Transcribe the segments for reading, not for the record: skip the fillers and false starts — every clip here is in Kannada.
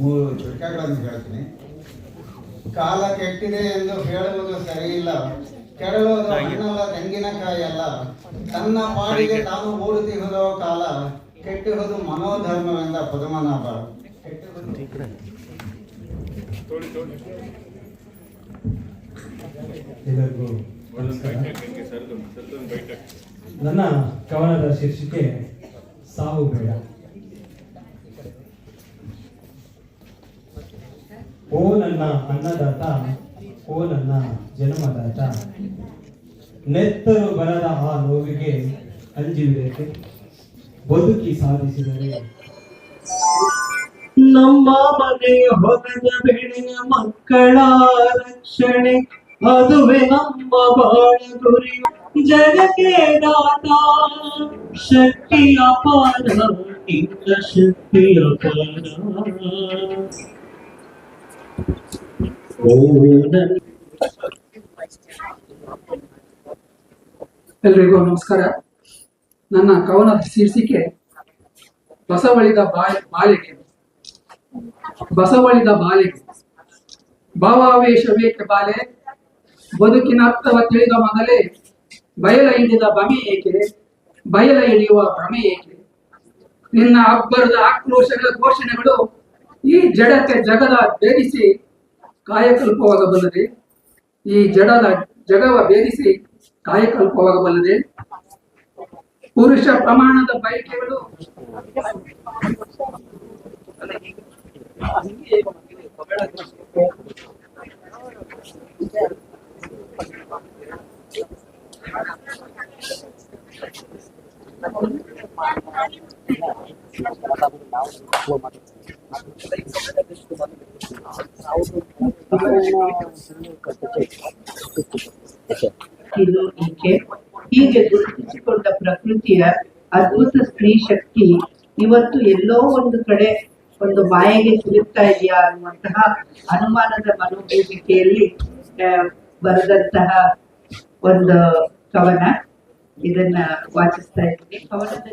ಮೂರು ಚುಟಕಗಳನ್ನು ಹೇಳ್ತೀನಿ. ಕಾಲ ಕೆಟ್ಟಿದೆ ಎಂದು ಹೇಳುವುದು ಸರಿಯಿಲ್ಲ, ಕೆಡಲೋದು ಹಣ್ಣಲ್ಲ ತೆಂಗಿನಕಾಯಲ್ಲ, ತನ್ನ ಪಾಡಿಗೆ ತಾನು ಓಡುತ್ತಿರುವುದೋ ಕಾಲ, ಕೆಟ್ಟಿರುವುದು ಮನೋಧರ್ಮವೆಂದ ಪದ್ಮನಾಭ. ನನ್ನ ಕವನದ ಶೀರ್ಷಿಕೆ ಸಾವು ಬೇಡ. ಓ ನನ್ನ ಅನ್ನದಾತ, ಓ ನನ್ನ ಜನ್ಮದಾತ, ನೆತ್ತರು ಬರದ ಆ ನೋವಿಗೆ ಅಂಜುವುದಕ್ಕೆ ಬದುಕಿ ಸಾಧಿಸಿದರೆ ನಮ್ಮ ಮನೆಯ ಹೊರದ ಬೆಳೆಯ ಮಕ್ಕಳ ರಕ್ಷಣೆ, ಅದುವೇ ನಮ್ಮ ಬಾಳ ಗುರಿ. ಜಗಕ್ಕೆ ದಾತ ಶಕ್ತಿ ಅಪಾರ, ಇಂದ್ರ ಶಕ್ತಿ ಅಪಾರ. ಎಲ್ರಿಗೂ ನಮಸ್ಕಾರ. ನನ್ನ ಕವನದ ಶೀರ್ಷಿಕೆ ಬಸವಳಿದ ಬಾಲಿಗೆ. ಬಸವಳಿದ ಬಾಲಿಗೆ ಭಾವಾವೇಶವೇಕೆ ಬಾಲೆ, ಬದುಕಿನ ಅರ್ಥವ ತಿಳಿದ ಮೊದಲೇ ಬಯಲ ಹಿಡಿದ ಭ್ರಮೆ ಏಕೆ, ಬಯಲ ಹಿಡಿಯುವ ಭ್ರಮೆ ಏಕೆ. ನಿನ್ನ ಅಬ್ಬರದ ಆಕ್ರೋಶಗಳ ಘೋಷಣೆಗಳು ಈ ಜಡಕ್ಕೆ ಜಗದ ಬೇರಿಸಿ ಕಾಯಕಲ್ಪವಾಗಬಲ್ಲದೆ, ಈ ಜಡದ ಜಗವ ಬೇರಿಸಿ ಕಾಯಕಲ್ಪವಾಗಬಲ್ಲದೆ. ಪುರುಷ ಪ್ರಮಾಣದ ಬಯಕೆಗಳು ಇದು ಈಕೆ. ಹೀಗೆ ಗುರುತಿಸಿಕೊಂಡ ಪ್ರಕೃತಿಯ ಅದ್ಭುತ ಸ್ತ್ರೀ ಶಕ್ತಿ ಇವತ್ತು ಎಲ್ಲೋ ಒಂದು ಕಡೆ ಒಂದು ಮಾಯೆಗೆ ಸಿಗುತ್ತಾ ಇದೆಯಾ ಅನ್ನುವಂತಹ ಅನುಮಾನದ ಮನೋಭೂಮಿಕೆಯಲ್ಲಿ ಬರೆದಂತಹ ಒಂದು ಕವನ. ಇದನ್ನ ವಾಚಿಸ್ತಾ ಇದ್ದೀನಿ. ಕವನದ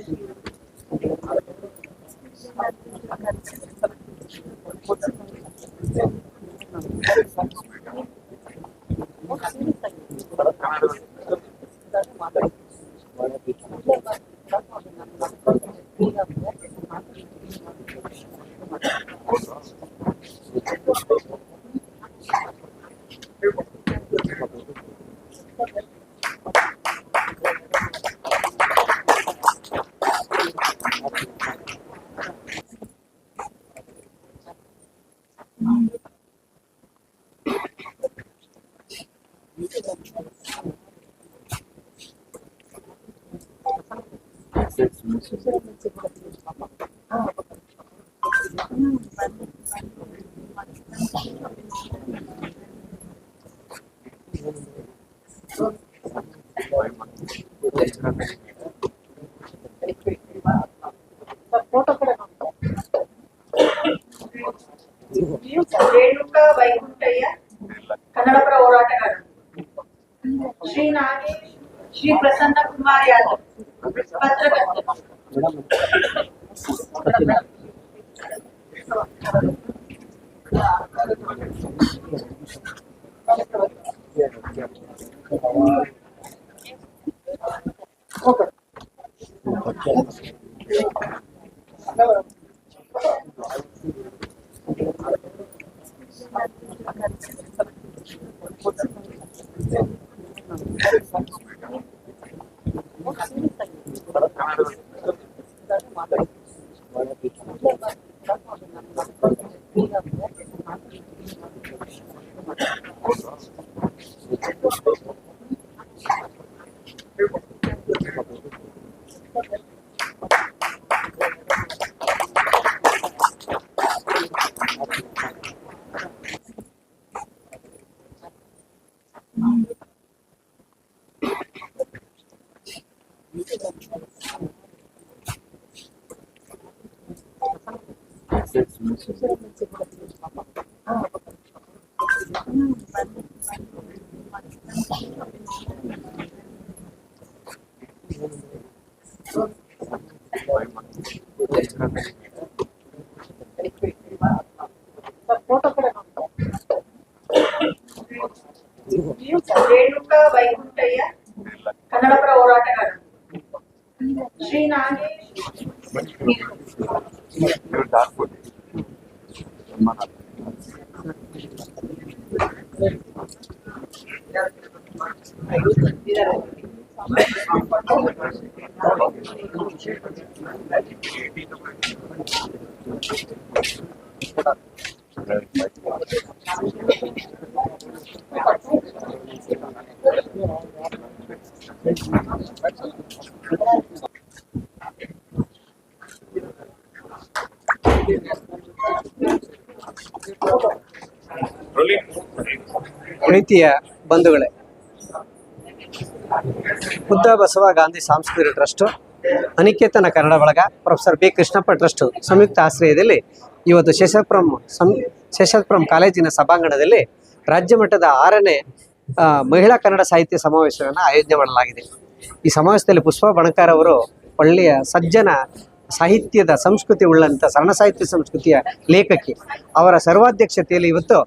ರೇಣುಕಾ ವೈಕುಂಠಯ್ಯ, ಕನ್ನಡಪರ ಹೋರಾಟಗಾರರು. ಶ್ರೀ ನಾಗೇಶ್, ಶ್ರೀ ಪ್ರಸನ್ನ ಕುಮಾರ್ ಯಾದವ್, ಪತ್ರಕರ್ತರು. ಶ್ರೀ ನಾಗೇಶ್ ಪ್ರೀತಿಯ ಬಂಧುಗಳೇ, ಬುದ್ಧ ಬಸವ ಗಾಂಧಿ ಸಾಂಸ್ಕೃತಿಕ ಟ್ರಸ್ಟ್, ಅನಿಕೇತನ ಕನ್ನಡ ಬಳಗ, ಪ್ರೊಫೆಸರ್ ಬಿ ಕೃಷ್ಣಪ್ಪ ಟ್ರಸ್ಟ್ ಸಂಯುಕ್ತ ಆಶ್ರಯದಲ್ಲಿ ಇವತ್ತು ಶೇಷಾದ್ರಿಪುರಂ ಕಾಲೇಜಿನ ಸಭಾಂಗಣದಲ್ಲಿ ರಾಜ್ಯ ಮಟ್ಟದ 6ನೇ ಮಹಿಳಾ ಕನ್ನಡ ಸಾಹಿತ್ಯ ಸಮಾವೇಶವನ್ನು ಆಯೋಜನೆ ಮಾಡಲಾಗಿದೆ. ಈ ಸಮಾವೇಶದಲ್ಲಿ ಪುಷ್ಪ ಬಣಕಾರ್ ಅವರು ಒಳ್ಳೆಯ ಸಜ್ಜನ ಸಾಹಿತ್ಯದ ಸಂಸ್ಕೃತಿ ಉಳ್ಳಂಥ ಸರಳ ಸಾಹಿತ್ಯ ಸಂಸ್ಕೃತಿಯ ಲೇಖಕಿ. ಅವರ ಸರ್ವಾಧ್ಯಕ್ಷತೆಯಲ್ಲಿ ಇವತ್ತು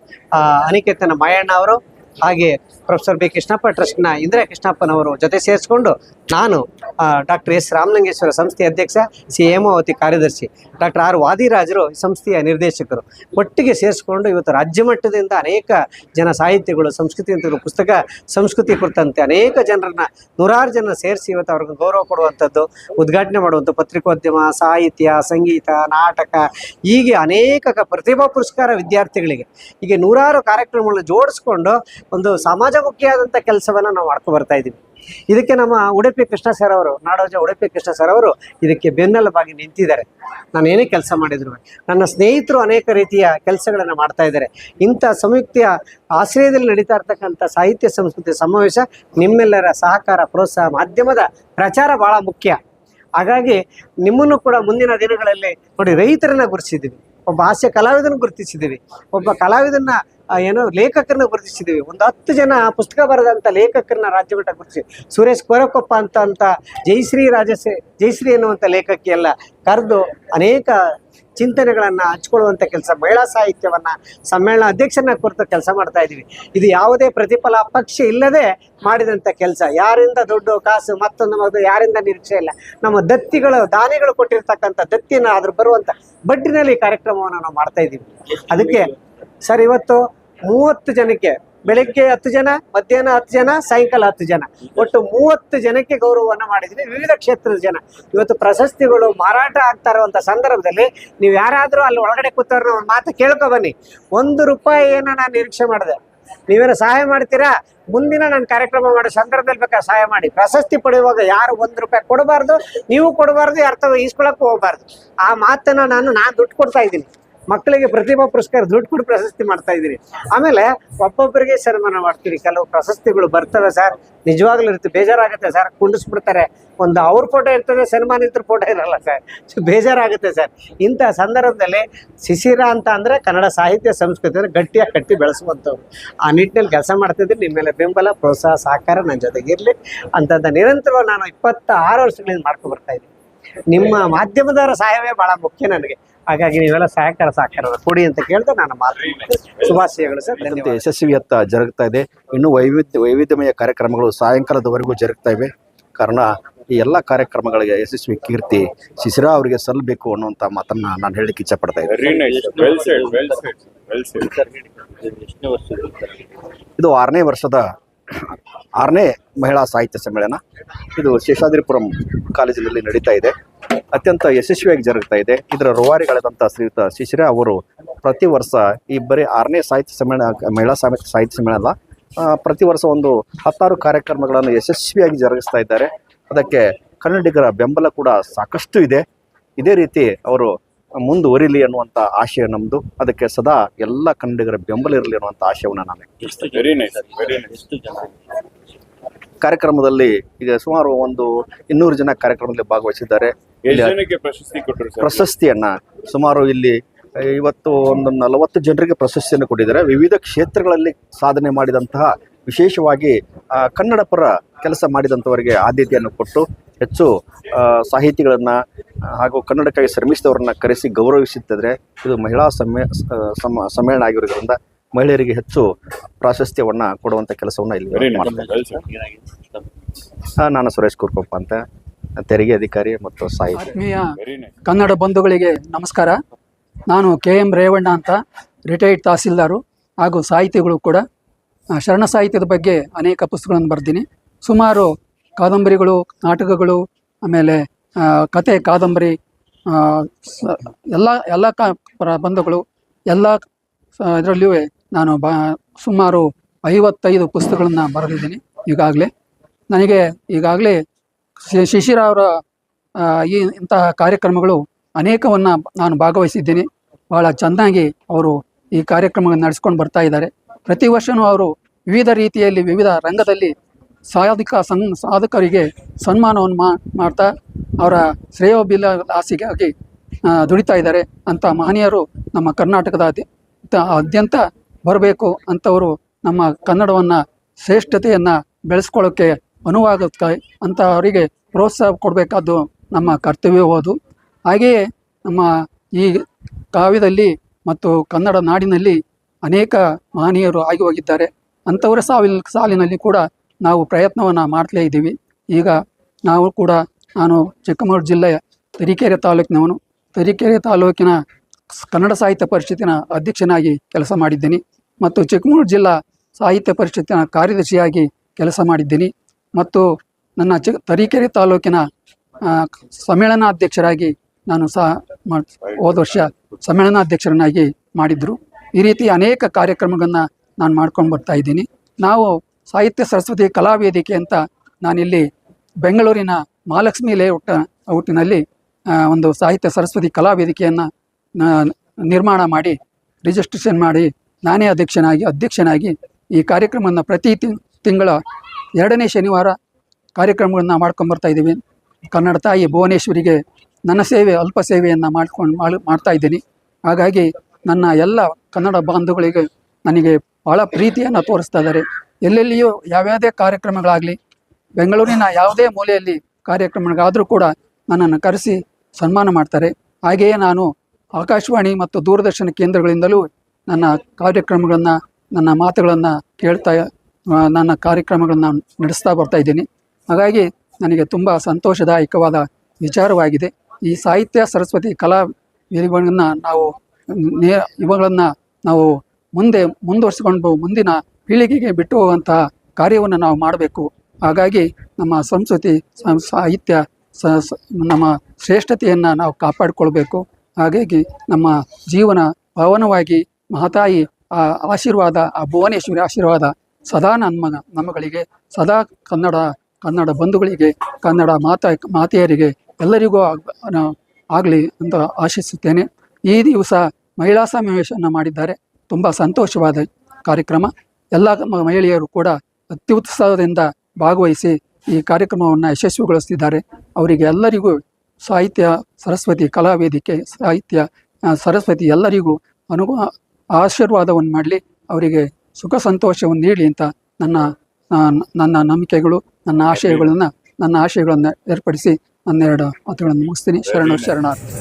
ಅನಿಕೇತನ ಮಾಯಣ್ಣ ಅವರು ಹಾಗೆ ಪ್ರೊಫೆಸರ್ ಬಿ ಕೃಷ್ಣಪ್ಪ ಟ್ರಸ್ಟ್ನ ಇಂದಿರಾ ಕೃಷ್ಣಪ್ಪನವರು ಜೊತೆ ಸೇರಿಸ್ಕೊಂಡು ನಾನು ಡಾಕ್ಟರ್ ಎಸ್ ರಾಮಲಿಂಗೇಶ್ವರ ಸಂಸ್ಥೆಯ ಅಧ್ಯಕ್ಷ, ಸಿ ಹೇಮಾವತಿ ಕಾರ್ಯದರ್ಶಿ, ಡಾಕ್ಟರ್ ಆರ್ ವಾದಿರಾಜರು ಸಂಸ್ಥೆಯ ನಿರ್ದೇಶಕರು ಒಟ್ಟಿಗೆ ಸೇರಿಸ್ಕೊಂಡು ಇವತ್ತು ರಾಜ್ಯ ಮಟ್ಟದಿಂದ ಅನೇಕ ಜನ ಸಾಹಿತ್ಯಗಳು ಸಂಸ್ಕೃತಿ ಅಂತ ಪುಸ್ತಕ ಸಂಸ್ಕೃತಿ ಕುರಿತಂತೆ ಅನೇಕ ಜನರನ್ನ 100 ಜನ ಸೇರಿಸಿ ಇವತ್ತು ಅವ್ರಿಗೆ ಗೌರವ ಕೊಡುವಂಥದ್ದು, ಉದ್ಘಾಟನೆ ಮಾಡುವಂಥ ಪತ್ರಿಕೋದ್ಯಮ, ಸಾಹಿತ್ಯ, ಸಂಗೀತ, ನಾಟಕ, ಹೀಗೆ ಅನೇಕ ಪ್ರತಿಭಾ ಪುರಸ್ಕಾರ ವಿದ್ಯಾರ್ಥಿಗಳಿಗೆ ಹೀಗೆ 100 ಕಾರ್ಯಕ್ರಮಗಳನ್ನು ಜೋಡಿಸ್ಕೊಂಡು ಒಂದು ಸಮಾಜಮುಖಿಯಾದಂಥ ಕೆಲಸವನ್ನು ನಾವು ಮಾಡ್ಕೊ ಬರ್ತಾ ಇದ್ದೀವಿ. ಇದಕ್ಕೆ ನಮ್ಮ ಉಡುಪಿ ಕೃಷ್ಣ ಸರ್ ಅವರು, ನಾಡೋಜ ಉಡುಪಿ ಕೃಷ್ಣ ಸರ್ ಅವರು ಇದಕ್ಕೆ ಬೆನ್ನೆಲುಬಾಗಿ ನಿಂತಿದ್ದಾರೆ. ನಾನು ಏನೇ ಕೆಲಸ ಮಾಡಿದ್ರು, ನನ್ನ ಸ್ನೇಹಿತರು ಅನೇಕ ರೀತಿಯ ಕೆಲಸಗಳನ್ನು ಮಾಡ್ತಾ ಇದ್ದಾರೆ. ಇಂಥ ಸಂಯುಕ್ತ ಆಶ್ರಯದಲ್ಲಿ ನಡೀತಾ ಇರ್ತಕ್ಕಂಥ ಸಾಹಿತ್ಯ ಸಂಸ್ಕೃತಿ ಸಮಾವೇಶ ನಿಮ್ಮೆಲ್ಲರ ಸಹಕಾರ, ಪ್ರೋತ್ಸಾಹ, ಮಾಧ್ಯಮದ ಪ್ರಚಾರ ಭಾಳ ಮುಖ್ಯ. ಹಾಗಾಗಿ ನಿಮ್ಮನ್ನು ಕೂಡ ಮುಂದಿನ ದಿನಗಳಲ್ಲಿ ನೋಡಿ, ರೈತರನ್ನ ಗುರುತಿಸಿದ್ದೀವಿ, ಒಬ್ಬ ಹಾಸ್ಯ ಕಲಾವಿದನ ಗುರುತಿಸಿದ್ದೀವಿ, ಒಬ್ಬ ಕಲಾವಿದನ್ನ ಲೇಖಕರನ್ನ ಗುರುತಿಸಿದ್ದೀವಿ, ಒಂದು 10 ಜನ ಪುಸ್ತಕ ಬರೆದಂಥ ಲೇಖಕರನ್ನ ರಾಜ್ಯ ಮಟ್ಟ ಗುರುತಿಸಿ, ಸುರೇಶ್ ಕೋರಕೊಪ್ಪ ಅಂತ ಜಯಶ್ರೀ ಎನ್ನುವಂಥ ಲೇಖಕಿ ಎಲ್ಲ ಕರೆದು ಅನೇಕ ಚಿಂತನೆಗಳನ್ನು ಹಂಚ್ಕೊಳ್ಳುವಂಥ ಕೆಲಸ, ಮಹಿಳಾ ಸಾಹಿತ್ಯವನ್ನು ಸಮ್ಮೇಳನ ಅಧ್ಯಕ್ಷರನ್ನ ಕುರಿತು ಕೆಲಸ ಮಾಡ್ತಾ ಇದ್ದೀವಿ. ಇದು ಯಾವುದೇ ಪ್ರತಿಫಲ ಅಪೇಕ್ಷೆ ಇಲ್ಲದೆ ಮಾಡಿದಂಥ ಕೆಲಸ. ಯಾರಿಂದ ದುಡ್ಡು ಕಾಸು ಮತ್ತೊಂದು ಯಾರಿಂದ ನಿರೀಕ್ಷೆ ಇಲ್ಲ. ನಮ್ಮ ದಾನಿಗಳು ಕೊಟ್ಟಿರ್ತಕ್ಕಂಥ ದತ್ತಿನ ಅದ್ರ ಬರುವಂಥ ಬಡ್ಡಿನಲ್ಲಿ ಈ ಕಾರ್ಯಕ್ರಮವನ್ನು ನಾವು ಮಾಡ್ತಾ ಇದ್ದೀವಿ. ಅದಕ್ಕೆ ಸರ್ ಇವತ್ತು 30 ಜನಕ್ಕೆ, ಬೆಳಗ್ಗೆ 10 ಜನ, ಮಧ್ಯಾಹ್ನ 10 ಜನ, ಸಾಯಂಕಾಲ 10 ಜನ, ಒಟ್ಟು 30 ಜನಕ್ಕೆ ಗೌರವವನ್ನು ಮಾಡಿದ್ವಿ. ವಿವಿಧ ಕ್ಷೇತ್ರದ ಜನ ಇವತ್ತು ಪ್ರಶಸ್ತಿಗಳು ಮಾರಾಟ ಆಗ್ತಾ ಇರುವಂಥ ಸಂದರ್ಭದಲ್ಲಿ ನೀವು ಯಾರಾದರೂ ಅಲ್ಲಿ ಒಳಗಡೆ ಕೂತವ್ರನ್ನ ಒಂದು ಮಾತು ಕೇಳ್ಕೊ ಬನ್ನಿ. 1 ರೂಪಾಯಿಯನ್ನು ನಾನು ನಿರೀಕ್ಷೆ ಮಾಡಿದೆ. ನೀವೇನೋ ಸಹಾಯ ಮಾಡ್ತೀರಾ, ಮುಂದಿನ ನಾನು ಕಾರ್ಯಕ್ರಮ ಮಾಡೋ ಸಂದರ್ಭದಲ್ಲಿ ಬೇಕಾದ್ರೆ ಸಹಾಯ ಮಾಡಿ. ಪ್ರಶಸ್ತಿ ಪಡೆಯುವಾಗ ಯಾರು 1 ರೂಪಾಯಿ ಕೊಡಬಾರ್ದು, ನೀವು ಕೊಡಬಾರ್ದು, ಯಾರು ಈಸ್ಕೊಳಕ್ಕೂ ಹೋಗಬಾರ್ದು. ಆ ಮಾತನ್ನು ನಾನು ದುಡ್ಡು ಕೊಡ್ತಾ ಇದ್ದೀನಿ. ಮಕ್ಕಳಿಗೆ ಪ್ರತಿಭಾ ಪುರಸ್ಕಾರ ದುಡ್ಡು ಕೊಟ್ಟು ಪ್ರಶಸ್ತಿ ಮಾಡ್ತಾ ಇದ್ದೀರಿ. ಆಮೇಲೆ ಒಬ್ಬೊಬ್ಬರಿಗೆ ಸನ್ಮಾನ ಮಾಡ್ತೀರಿ. ಕೆಲವು ಪ್ರಶಸ್ತಿಗಳು ಬರ್ತವೆ ಸರ್, ನಿಜವಾಗ್ಲೂ ಇರುತ್ತೆ, ಬೇಜಾರಾಗುತ್ತೆ ಸರ್. ಕುಂಡಿಸ್ಬಿಡ್ತಾರೆ, ಒಂದು ಅವ್ರ ಫೋಟೋ ಇರ್ತದೆ, ಸನ್ಮಾನಿತರ ಫೋಟೋ ಇರಲ್ಲ ಸರ್, ಬೇಜಾರಾಗುತ್ತೆ ಸರ್. ಇಂಥ ಸಂದರ್ಭದಲ್ಲಿ ಶಿಶಿರ ಅಂತ ಅಂದರೆ ಕನ್ನಡ ಸಾಹಿತ್ಯ ಸಂಸ್ಕೃತಿಯನ್ನು ಗಟ್ಟಿಯಾಗಿ ಕಟ್ಟಿ ಬೆಳೆಸುವಂಥವ್ರು. ಆ ನಿಟ್ಟಿನಲ್ಲಿ ಕೆಲಸ ಮಾಡ್ತಿದ್ರೆ ನಿಮ್ಮ ಮೇಲೆ ಬೆಂಬಲ, ಪ್ರೋತ್ಸಾಹ, ಸಹಕಾರ ನನ್ನ ಜೊತೆಗಿರಲಿ ಅಂತಂದ ನಿರಂತರವಾಗಿ ನಾನು 26 ವರ್ಷಗಳಿಂದ ಮಾಡ್ಕೊಂಡು ಬರ್ತಾ ಇದ್ದೀನಿ. ನಿಮ್ಮ ಮಾಧ್ಯಮದವರ ಸಹಾಯವೇ ಭಾಳ ಮುಖ್ಯ ನನಗೆ. ಹಾಗಾಗಿ ನೀವೆಲ್ಲ ಸಹಕಾರ ಕೊಡಿ ಅಂತ ಕೇಳಿದ್ರೆ ನಾನು ಮಾತು ಶುಭಾಶಯಗಳು ಸರ್. ಧನ್ಯವಾದ. ಯಶಸ್ವಿಯತ್ತ ಜರುಗ್ತಾ ಇದೆ. ಇನ್ನೂ ವೈವಿಧ್ಯಮಯ ಕಾರ್ಯಕ್ರಮಗಳು ಸಾಯಂಕಾಲದವರೆಗೂ ಜರುಗ್ತಾ ಇವೆ. ಕಾರಣ ಈ ಎಲ್ಲ ಕಾರ್ಯಕ್ರಮಗಳಿಗೆ ಯಶಸ್ವಿ ಕೀರ್ತಿ ಶಿಶಿರಾ ಅವರಿಗೆ ಸಲ್ಲಬೇಕು ಅನ್ನುವಂಥ ಮಾತನ್ನ ನಾನು ಹೇಳಲಿಕ್ಕೆ ಇಚ್ಛಪಡ್ತಾ ಇದ್ದೀನಿ. ಇದು 6ನೇ ವರ್ಷದ 6ನೇ ಮಹಿಳಾ ಸಾಹಿತ್ಯ ಸಮ್ಮೇಳನ. ಇದು ಶೇಷಾದ್ರಿಪುರಂ ಕಾಲೇಜಿನಲ್ಲಿ ನಡೀತಾ ಇದೆ. ಅತ್ಯಂತ ಯಶಸ್ವಿಯಾಗಿ ಜರುಗ್ತಾ ಇದೆ. ಇದರ ರೂವಾರಿಗಳಾದಂಥ ಶ್ರೀಯುತ ಶಿಶಿರಾ ಅವರು ಪ್ರತಿ ವರ್ಷ ಈ ಬರೀ 6ನೇ ಸಾಹಿತ್ಯ ಸಮ್ಮೇಳನ, ಮಹಿಳಾ ಸಾಹಿತ್ಯ ಸಮ್ಮೇಳನ ಅಲ್ಲ, ಪ್ರತಿ ವರ್ಷ ಒಂದು 16 ಕಾರ್ಯಕ್ರಮಗಳನ್ನು ಯಶಸ್ವಿಯಾಗಿ ಜರುಗಿಸ್ತಾ ಇದ್ದಾರೆ. ಅದಕ್ಕೆ ಕನ್ನಡಿಗರ ಬೆಂಬಲ ಕೂಡ ಸಾಕಷ್ಟು ಇದೆ. ಇದೇ ರೀತಿ ಅವರು ಮುಂದುವರಿಲಿ ಅನ್ನುವಂಥ ಆಶಯ ನಮ್ಮದು. ಅದಕ್ಕೆ ಸದಾ ಎಲ್ಲ ಕನ್ನಡಿಗರ ಬೆಂಬಲ ಇರಲಿ ಅನ್ನುವಂಥ ಆಶಯವನ್ನು ನಾನು ಕಾರ್ಯಕ್ರಮದಲ್ಲಿ ಈಗ ಸುಮಾರು ಒಂದು 200 ಜನ ಕಾರ್ಯಕ್ರಮದಲ್ಲಿ ಭಾಗವಹಿಸಿದ್ದಾರೆ. ಪ್ರಶಸ್ತಿಯನ್ನ ಸುಮಾರು ಇಲ್ಲಿ ಇವತ್ತು ಒಂದು 40 ಜನರಿಗೆ ಪ್ರಶಸ್ತಿಯನ್ನು ಕೊಟ್ಟಿದ್ದಾರೆ. ವಿವಿಧ ಕ್ಷೇತ್ರಗಳಲ್ಲಿ ಸಾಧನೆ ಮಾಡಿದಂತಹ, ವಿಶೇಷವಾಗಿ ಕನ್ನಡ ಪರ ಕೆಲಸ ಮಾಡಿದಂಥವರಿಗೆ ಆದ್ಯತೆಯನ್ನು ಕೊಟ್ಟು ಹೆಚ್ಚು ಸಾಹಿತಿಗಳನ್ನು ಹಾಗೂ ಕನ್ನಡಕ್ಕಾಗಿ ಶ್ರಮಿಸಿದವರನ್ನ ಕರೆಸಿ ಗೌರವಿಸುತ್ತಿದ್ದಾರೆ. ಇದು ಮಹಿಳಾ ಸಮ್ಮೇಳನ ಆಗಿರೋದ್ರಿಂದ ಮಹಿಳೆಯರಿಗೆ ಹೆಚ್ಚು ಪ್ರಾಶಸ್ತ್ಯವನ್ನು ಕೊಡುವಂಥ ಕೆಲಸವನ್ನು ಇಲ್ಲಿ ಮಾಡ್ತಾರೆ. ನಾನು ಸುರೇಶ್ ಕೋರಕೊಪ್ಪ ಅಂತ, ತೆರಿಗೆ ಅಧಿಕಾರಿ ಮತ್ತು ಸಾಹಿತ್ಯ. ಆತ್ಮೀಯ ಕನ್ನಡ ಬಂಧುಗಳಿಗೆ ನಮಸ್ಕಾರ. ನಾನು KM ರೇವಣ್ಣ ಅಂತ, ರಿಟೈರ್ಡ್ ತಹಸೀಲ್ದಾರು ಹಾಗೂ ಸಾಹಿತಿಗಳು ಕೂಡ. ಶರಣ ಸಾಹಿತ್ಯದ ಬಗ್ಗೆ ಅನೇಕ ಪುಸ್ತಕಗಳನ್ನು ಬರೆದೀನಿ. ಸುಮಾರು ಕಾದಂಬರಿಗಳು, ನಾಟಕಗಳು, ಆಮೇಲೆ ಕತೆ, ಕಾದಂಬರಿ, ಎಲ್ಲ ಪ್ರಬಂಧಗಳು ಎಲ್ಲ ಇದರಲ್ಲಿಯೂ ನಾನು ಸುಮಾರು 55 ಪುಸ್ತಕಗಳನ್ನು ಬರೆದಿದ್ದೀನಿ ಈಗಾಗಲೇ. ನನಗೆ ಈಗಾಗಲೇ ಶಿಶಿರವರ ಇಂತಹ ಕಾರ್ಯಕ್ರಮಗಳು ಅನೇಕವನ್ನು ನಾನು ಭಾಗವಹಿಸಿದ್ದೀನಿ. ಭಾಳ ಚೆನ್ನಾಗಿ ಅವರು ಈ ಕಾರ್ಯಕ್ರಮಗಳನ್ನು ನಡೆಸ್ಕೊಂಡು ಬರ್ತಾ ಇದ್ದಾರೆ. ಪ್ರತಿ ವರ್ಷವೂ ಅವರು ವಿವಿಧ ರೀತಿಯಲ್ಲಿ ವಿವಿಧ ರಂಗದಲ್ಲಿ ಸಾಧಕರಿಗೆ ಸನ್ಮಾನವನ್ನು ಮಾಡ್ತಾ ಅವರ ಶ್ರೇಯೋಭಿಲಾಷಿಗಾಗಿ ದುಡಿತಾ ಇದ್ದಾರೆ. ಅಂಥ ಮಹನೀಯರು ನಮ್ಮ ಕರ್ನಾಟಕದ ಆದ್ಯಂತ ಬರಬೇಕು. ಅಂಥವರು ನಮ್ಮ ಕನ್ನಡವನ್ನು ಶ್ರೇಷ್ಠತೆಯನ್ನು ಬೆಳೆಸ್ಕೊಳ್ಳೋಕ್ಕೆ ಅನುವಾಗುತ್ತೆ ಅಂತ ಅವರಿಗೆ ಪ್ರೋತ್ಸಾಹ ಕೊಡಬೇಕಾದ್ದು ನಮ್ಮ ಕರ್ತವ್ಯವಾದು. ಹಾಗೆಯೇ ನಮ್ಮ ಈ ಕಾವ್ಯದಲ್ಲಿ ಮತ್ತು ಕನ್ನಡ ನಾಡಿನಲ್ಲಿ ಅನೇಕ ಮಹನೀಯರು ಆಗಿ ಹೋಗಿದ್ದಾರೆ. ಅಂಥವರ ಸಾಲಿನಲ್ಲಿ ಕೂಡ ನಾವು ಪ್ರಯತ್ನವನ್ನು ಮಾಡ್ತಲೇ ಇದ್ದೀವಿ. ಈಗ ನಾನು ಚಿಕ್ಕಮಗಳೂರು ಜಿಲ್ಲೆಯ ತರೀಕೆರೆ ತಾಲೂಕಿನವನು. ತರೀಕೆರೆ ತಾಲೂಕಿನ ಕನ್ನಡ ಸಾಹಿತ್ಯ ಪರಿಷತ್ತಿನ ಅಧ್ಯಕ್ಷನಾಗಿ ಕೆಲಸ ಮಾಡಿದ್ದೀನಿ ಮತ್ತು ಚಿಕ್ಕಮಗಳೂರು ಜಿಲ್ಲಾ ಸಾಹಿತ್ಯ ಪರಿಷತ್ತಿನ ಕಾರ್ಯದರ್ಶಿಯಾಗಿ ಕೆಲಸ ಮಾಡಿದ್ದೀನಿ ಮತ್ತು ನನ್ನ ತರೀಕೆರೆ ತಾಲೂಕಿನ ಸಮ್ಮೇಳನಾಧ್ಯಕ್ಷರಾಗಿ ನಾನು ಹೋದ ವರ್ಷ ಸಮ್ಮೇಳನಾಧ್ಯಕ್ಷರನ್ನಾಗಿ ಮಾಡಿದರು. ಈ ರೀತಿ ಅನೇಕ ಕಾರ್ಯಕ್ರಮಗಳನ್ನು ನಾನು ಮಾಡ್ಕೊಂಡು ಬರ್ತಾ ಇದ್ದೀನಿ. ನಾವು ಸಾಹಿತ್ಯ ಸರಸ್ವತಿ ಕಲಾವೇದಿಕೆ ಅಂತ ನಾನಿಲ್ಲಿ ಬೆಂಗಳೂರಿನ ಮಹಾಲಕ್ಷ್ಮಿ ಲೇಔಟಿನಲ್ಲಿ ಒಂದು ಸಾಹಿತ್ಯ ಸರಸ್ವತಿ ಕಲಾವೇದಿಕೆಯನ್ನು ನಿರ್ಮಾಣ ಮಾಡಿ ರಿಜಿಸ್ಟ್ರೇಷನ್ ಮಾಡಿ ನಾನೇ ಅಧ್ಯಕ್ಷನಾಗಿ ಈ ಕಾರ್ಯಕ್ರಮವನ್ನು ಪ್ರತಿ ತಿಂಗಳ 2ನೇ ಶನಿವಾರ ಕಾರ್ಯಕ್ರಮಗಳನ್ನು ಮಾಡ್ಕೊಂಬರ್ತಾ ಇದ್ದೀವಿ. ಕನ್ನಡ ತಾಯಿ ಭುವನೇಶ್ವರಿಗೆ ನನ್ನ ಅಲ್ಪ ಸೇವೆಯನ್ನು ಮಾಡ್ತಾ ಇದ್ದೀನಿ. ಹಾಗಾಗಿ ನನ್ನ ಎಲ್ಲ ಕನ್ನಡ ಬಾಂಧವಗಳಿಗೆ ನನಗೆ ಭಾಳ ಪ್ರೀತಿಯನ್ನು ತೋರಿಸ್ತಾ ಇದ್ದಾರೆ. ಎಲ್ಲೆಲ್ಲಿಯೂ ಯಾವ್ಯಾವುದೇ ಕಾರ್ಯಕ್ರಮಗಳಾಗಲಿ, ಬೆಂಗಳೂರಿನ ಯಾವುದೇ ಮೂಲೆಯಲ್ಲಿ ಕಾರ್ಯಕ್ರಮಗಳಾದರೂ ಕೂಡ ನನ್ನನ್ನು ಕರೆಸಿ ಸನ್ಮಾನ ಮಾಡ್ತಾರೆ. ಹಾಗೆಯೇ ನಾನು ಆಕಾಶವಾಣಿ ಮತ್ತು ದೂರದರ್ಶನ ಕೇಂದ್ರಗಳಿಂದಲೂ ನನ್ನ ಕಾರ್ಯಕ್ರಮಗಳನ್ನು, ನನ್ನ ಮಾತುಗಳನ್ನು ಕೇಳ್ತಾ ನನ್ನ ಕಾರ್ಯಕ್ರಮಗಳನ್ನು ನಡೆಸ್ತಾ ಬರ್ತಾ ಇದ್ದೀನಿ. ಹಾಗಾಗಿ ನನಗೆ ತುಂಬ ಸಂತೋಷದಾಯಕವಾದ ವಿಚಾರವಾಗಿದೆ. ಈ ಸಾಹಿತ್ಯ ಸರಸ್ವತಿ ಕಲಾ ಇವುಗಳನ್ನು ನಾವು ಮುಂದುವರಿಸಿಕೊಂಡು ಮುಂದಿನ ಪೀಳಿಗೆಗೆ ಬಿಟ್ಟು ಹೋಗುವಂತಹ ಕಾರ್ಯವನ್ನು ನಾವು ಮಾಡಬೇಕು. ಹಾಗಾಗಿ ನಮ್ಮ ಸಂಸ್ಕೃತಿ, ಸಾಹಿತ್ಯ, ನಮ್ಮ ಶ್ರೇಷ್ಠತೆಯನ್ನು ನಾವು ಕಾಪಾಡಿಕೊಳ್ಬೇಕು. ಹಾಗಾಗಿ ನಮ್ಮ ಜೀವನ ಭವನವಾಗಿ ಮಹತಾಯಿ ಆಶೀರ್ವಾದ, ಆ ಭುವನೇಶ್ವರಿ ಆಶೀರ್ವಾದ ಸದಾ ನಮ್ಮಗಳಿಗೆ ಸದಾ ಕನ್ನಡ ಬಂಧುಗಳಿಗೆ, ಕನ್ನಡ ಮಾತೆಯರಿಗೆ ಎಲ್ಲರಿಗೂ ಆಗಲಿ ಅಂತ ಆಶಿಸುತ್ತೇನೆ. ಈ ದಿವಸ ಮಹಿಳಾ ಸಮಾವೇಶವನ್ನು ಮಾಡಿದ್ದಾರೆ. ತುಂಬ ಸಂತೋಷವಾದ ಕಾರ್ಯಕ್ರಮ. ಎಲ್ಲ ಮಹಿಳೆಯರು ಕೂಡ ಅತ್ಯುತ್ಸಾಹದಿಂದ ಭಾಗವಹಿಸಿ ಈ ಕಾರ್ಯಕ್ರಮವನ್ನು ಯಶಸ್ವಿಗೊಳಿಸ್ತಿದ್ದಾರೆ. ಅವರಿಗೆ ಎಲ್ಲರಿಗೂ ಸಾಹಿತ್ಯ ಸರಸ್ವತಿ ಕಲಾವೇದಿಕೆ, ಸಾಹಿತ್ಯ ಸರಸ್ವತಿ ಎಲ್ಲರಿಗೂ ಆಶೀರ್ವಾದವನ್ನು ಮಾಡಲಿ, ಅವರಿಗೆ ಸುಖ ಸಂತೋಷವನ್ನು ನೀಡಲಿ ಅಂತ ನನ್ನ ನಂಬಿಕೆಗಳು, ನನ್ನ ಆಶಯಗಳನ್ನು ಏರ್ಪಡಿಸಿ ಒಂದೆರಡು ಮಾತುಗಳನ್ನು ಮುಗಿಸ್ತೀನಿ. ಶರಣಾರ್ಥಿ.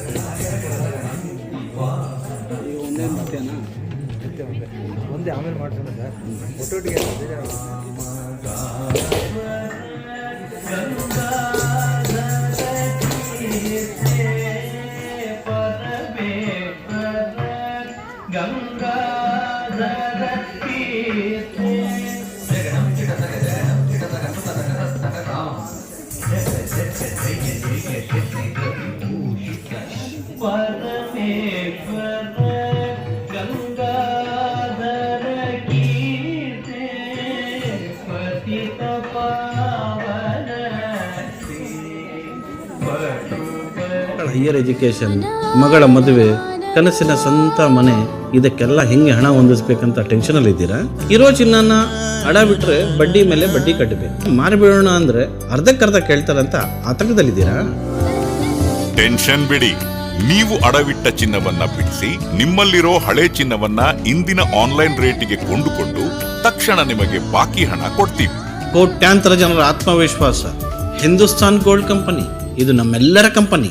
ಹೈಯರ್ ಎಜುಕೇಷನ್, ಮಗಳ ಮದುವೆ, ಕನಸಿನ ಸ್ವಂತ ಮನೆ, ಇದಕ್ಕೆಲ್ಲ ಹೆಂಗೆ ಹಣ ಹೊಂದಿಸ್ಬೇಕಂತ ಟೆನ್ಷನಲ್ಲಿ ಇದ್ದೀರಾ? ಇರೋ ಚಿನ್ನನ ಅಡ ಬಿಟ್ರೆ ಬಡ್ಡಿ ಮೇಲೆ ಬಡ್ಡಿ ಕಟ್ಟಬೇಕು. ಮಾರಿಬಿಡೋಣ ಅಂದ್ರೆ ಅರ್ಧಕ್ಕರ್ಧ ಕೇಳ್ತಾರಂತ ಆತಂಕದಲ್ಲಿದ್ದೀರಾ? ಟೆನ್ಷನ್ ಬಿಡಿ. ನೀವು ಅಡವಿಟ್ಟ ಚಿನ್ನವನ್ನ ಬಿಡಿಸಿ ನಿಮ್ಮಲ್ಲಿರೋ ಹಳೆ ಚಿನ್ನವನ್ನ ಇಂದಿನ ಆನ್ಲೈನ್ ರೇಟಿಗೆ ಕೊಂಡುಕೊಂಡು ತಕ್ಷಣ ನಿಮಗೆ ಬಾಕಿ ಹಣ ಕೊಡ್ತೀವಿ. ಕೋಟ್ಯಾಂತರ ಜನರ ಆತ್ಮವಿಶ್ವಾಸ ಹಿಂದೂಸ್ತಾನ್ ಗೋಲ್ಡ್ ಕಂಪನಿ. ಇದು ನಮ್ಮೆಲ್ಲರ ಕಂಪನಿ.